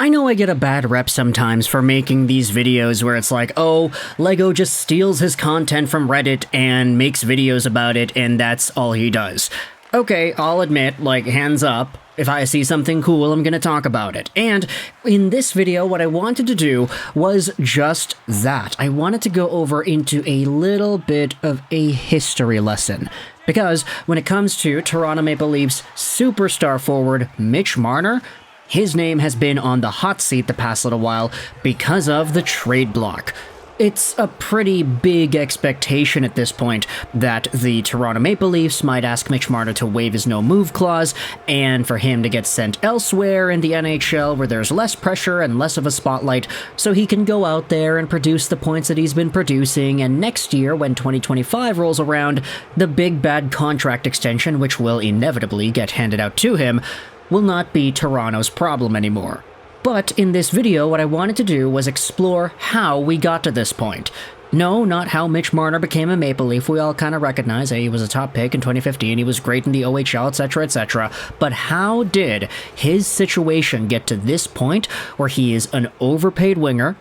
I know I get a bad rep sometimes for making these videos where it's like, oh, Lego just steals his content from Reddit and makes videos about it, and that's all he does. Okay, I'll admit, like, hands up, if I see something cool, I'm gonna talk about it. And in this video, what I wanted to do was just that. I wanted to go over into a little bit of a history lesson. Because when it comes to Toronto Maple Leafs superstar forward Mitch Marner, his name has been on the hot seat the past little while because of the trade block. It's a pretty big expectation at this point that the Toronto Maple Leafs might ask Mitch Marner to waive his no-move clause, and for him to get sent elsewhere in the NHL where there's less pressure and less of a spotlight, so he can go out there and produce the points that he's been producing, and next year, when 2025 rolls around, the big bad contract extension, which will inevitably get handed out to him, will not be Toronto's problem anymore. But in this video, what I wanted to do was explore how we got to this point. No, not how Mitch Marner became a Maple Leaf. We all kind of recognize that he was a top pick in 2015, he was great in the OHL, etc., etc. But how did his situation get to this point where he is an overpaid winger,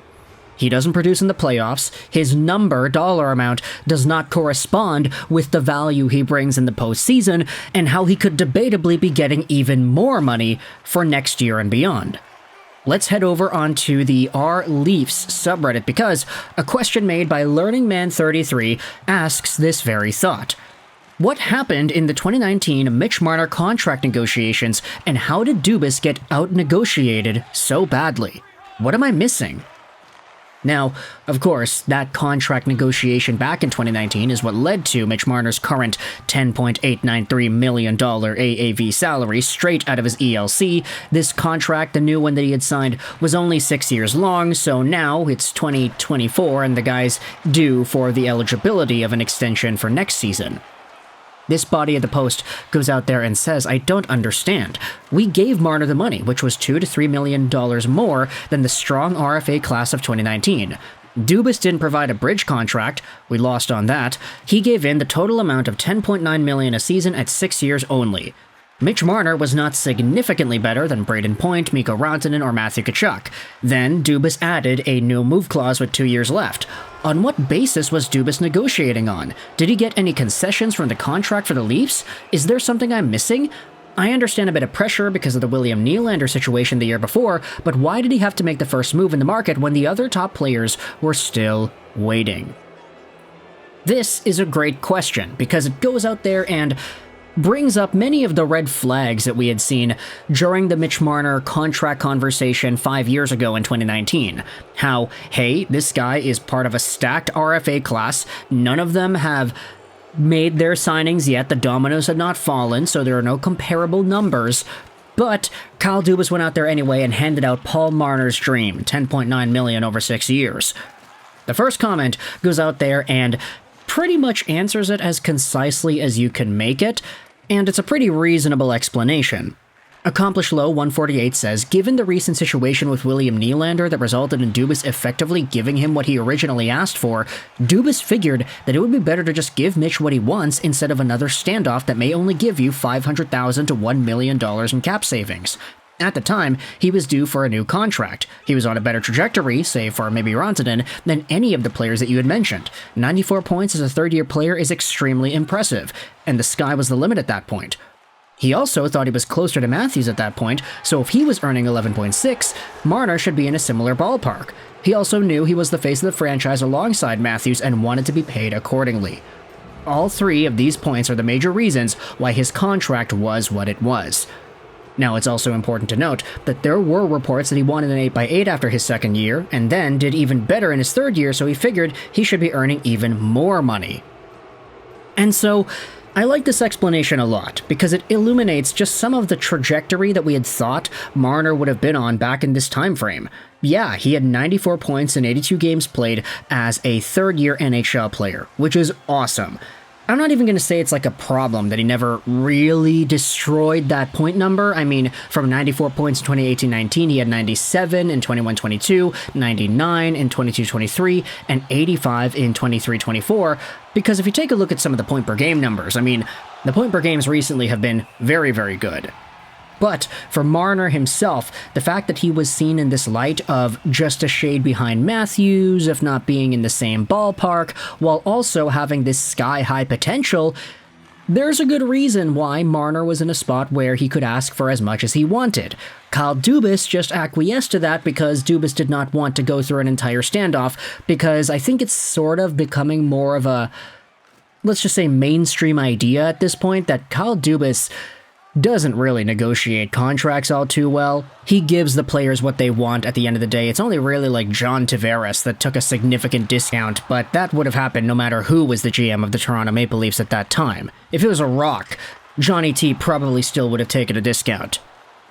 he doesn't produce in the playoffs, his dollar amount does not correspond with the value he brings in the postseason, and how he could debatably be getting even more money for next year and beyond? Let's head over onto the R Leafs subreddit because a question made by LearningMan33 asks this very thought. What happened in the 2019 Mitch Marner contract negotiations, and how did Dubas get out-negotiated so badly? What am I missing? Now, of course, that contract negotiation back in 2019 is what led to Mitch Marner's current $10.893 million AAV salary straight out of his ELC. This contract, the new one that he had signed, was only 6 years long, so now it's 2024 and the guy's due for the eligibility of an extension for next season. This body of the post goes out there and says, I don't understand. We gave Marner the money, which was $2 to $3 million more than the strong RFA class of 2019. Dubas didn't provide a bridge contract. We lost on that. He gave in the total amount of $10.9 million a season at 6 years only. Mitch Marner was not significantly better than Brayden Point, Mikko Rantanen, or Matthew Tkachuk. Then Dubas added a no-move clause with 2 years left. On what basis was Dubas negotiating on? Did he get any concessions from the contract for the Leafs? Is there something I'm missing? I understand a bit of pressure because of the William Nylander situation the year before, but why did he have to make the first move in the market when the other top players were still waiting? This is a great question because it goes out there and brings up many of the red flags that we had seen during the Mitch Marner contract conversation 5 years ago in 2019. How, hey, this guy is part of a stacked RFA class, none of them have made their signings yet, the dominoes had not fallen, so there are no comparable numbers, but Kyle Dubas went out there anyway and handed out Paul Marner's dream, $10.9 million over 6 years. The first comment goes out there and pretty much answers it as concisely as you can make it, and it's a pretty reasonable explanation. Accomplished Low 148 says, given the recent situation with William Nylander that resulted in Dubas effectively giving him what he originally asked for, Dubas figured that it would be better to just give Mitch what he wants instead of another standoff that may only give you $500,000 to $1 million in cap savings. At the time, he was due for a new contract. He was on a better trajectory, say for maybe Rantanen, than any of the players that you had mentioned. 94 points as a third-year player is extremely impressive, and the sky was the limit at that point. He also thought he was closer to Matthews at that point, so if he was earning 11.6, Marner should be in a similar ballpark. He also knew he was the face of the franchise alongside Matthews and wanted to be paid accordingly. All three of these points are the major reasons why his contract was what it was. Now, it's also important to note that there were reports that he wanted an 8x8 after his second year, and then did even better in his third year, so he figured he should be earning even more money. And so, I like this explanation a lot, because it illuminates just some of the trajectory that we had thought Marner would have been on back in this time frame. Yeah, he had 94 points in 82 games played as a third-year NHL player, which is awesome. I'm not even going to say it's like a problem that he never really destroyed that point number. I mean, from 94 points in 2018-19, he had 97 in 21-22, 99 in 22-23, and 85 in 23-24. Because if you take a look at some of the point per game numbers, I mean, the point per games recently have been very, very good. But for Marner himself, the fact that he was seen in this light of just a shade behind Matthews, if not being in the same ballpark, while also having this sky-high potential, there's a good reason why Marner was in a spot where he could ask for as much as he wanted. Kyle Dubas just acquiesced to that because Dubas did not want to go through an entire standoff, because I think it's sort of becoming more of a, let's just say, mainstream idea at this point that Kyle Dubas doesn't really negotiate contracts all too well. He gives the players what they want at the end of the day. It's only really like John Tavares that took a significant discount, but that would have happened no matter who was the GM of the Toronto Maple Leafs at that time. If it was a Rock, Johnny T probably still would have taken a discount.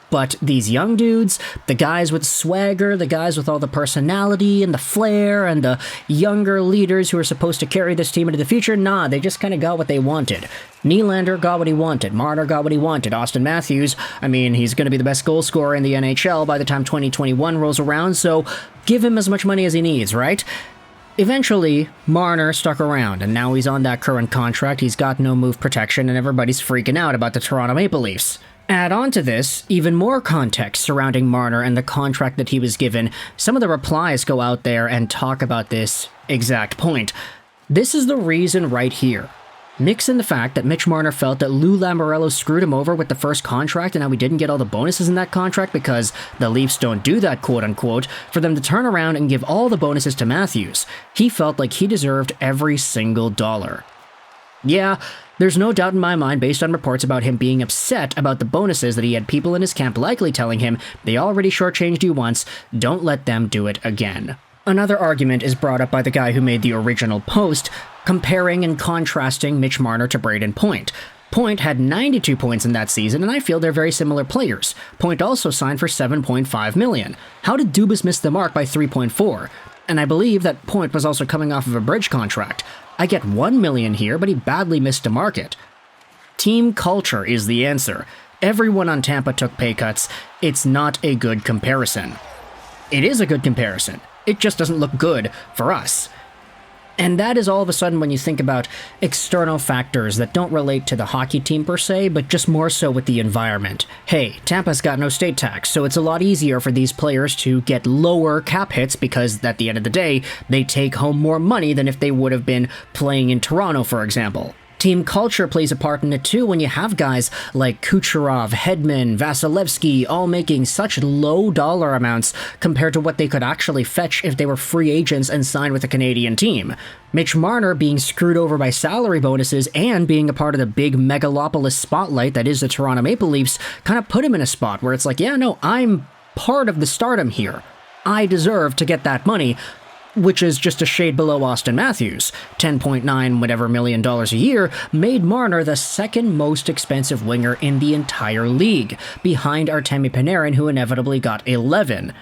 But these young dudes, the guys with swagger, the guys with all the personality and the flair, and the younger leaders who are supposed to carry this team into the future, nah, they just kind of got what they wanted. Nylander got what he wanted. Marner got what he wanted. Austin Matthews, I mean, he's going to be the best goal scorer in the NHL by the time 2021 rolls around, so give him as much money as he needs, right? Eventually, Marner stuck around, and now he's on that current contract, he's got no move protection, and everybody's freaking out about the Toronto Maple Leafs. Add on to this, even more context surrounding Marner and the contract that he was given. Some of the replies go out there and talk about this exact point. This is the reason right here. Mix in the fact that Mitch Marner felt that Lou Lamoriello screwed him over with the first contract and how he didn't get all the bonuses in that contract because the Leafs don't do that, quote-unquote, for them to turn around and give all the bonuses to Matthews. He felt like he deserved every single dollar. Yeah, there's no doubt in my mind based on reports about him being upset about the bonuses that he had people in his camp likely telling him, they already shortchanged you once, don't let them do it again. Another argument is brought up by the guy who made the original post, comparing and contrasting Mitch Marner to Brayden Point. Point had 92 points in that season, and I feel they're very similar players. Point also signed for $7.5 million. How did Dubas miss the mark by 3.4? And I believe that Point was also coming off of a bridge contract. I get $1 million here, but he badly missed a market. Team culture is the answer. Everyone on Tampa took pay cuts. It's not a good comparison. It is a good comparison. It just doesn't look good for us. And that is all of a sudden when you think about external factors that don't relate to the hockey team per se, but just more so with the environment. Hey, Tampa's got no state tax, so it's a lot easier for these players to get lower cap hits because at the end of the day, they take home more money than if they would have been playing in Toronto, for example. Team culture plays a part in it too when you have guys like Kucherov, Hedman, Vasilevsky all making such low dollar amounts compared to what they could actually fetch if they were free agents and signed with a Canadian team. Mitch Marner being screwed over by salary bonuses and being a part of the big megalopolis spotlight that is the Toronto Maple Leafs kind of put him in a spot where it's like, yeah, no, I'm part of the stardom here. I deserve to get that money, which is just a shade below Austin Matthews. $10.9 whatever million a year made Marner the second most expensive winger in the entire league, behind Artemi Panarin, who inevitably got 11.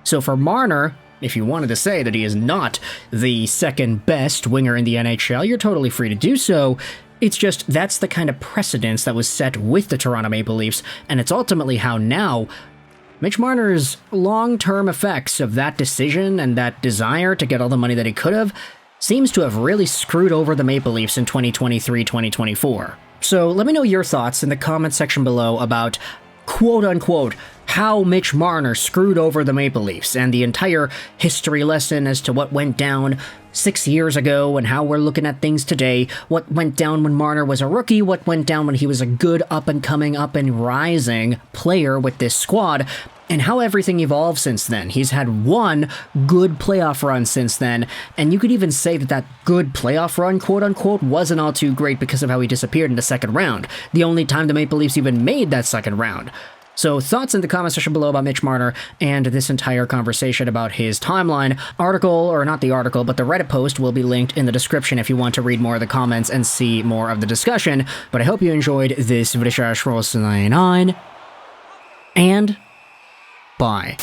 So for Marner, if you wanted to say that he is not the second best winger in the NHL, you're totally free to do so. It's just that's the kind of precedence that was set with the Toronto Maple Leafs, and it's ultimately how now Mitch Marner's long-term effects of that decision and that desire to get all the money that he could have seems to have really screwed over the Maple Leafs in 2023-2024. So let me know your thoughts in the comment section below about, quote-unquote, how Mitch Marner screwed over the Maple Leafs and the entire history lesson as to what went down 6 years ago and how we're looking at things today, what went down when Marner was a rookie, what went down when he was a good up-and-coming, up-and-rising player with this squad, and how everything evolved since then. He's had one good playoff run since then, and you could even say that that good playoff run, quote-unquote, wasn't all too great because of how he disappeared in the second round, the only time the Maple Leafs even made that second round. So thoughts in the comment section below about Mitch Marner and this entire conversation about his timeline. Article, or not the article, but the Reddit post will be linked in the description if you want to read more of the comments and see more of the discussion. But I hope you enjoyed this video, and bye.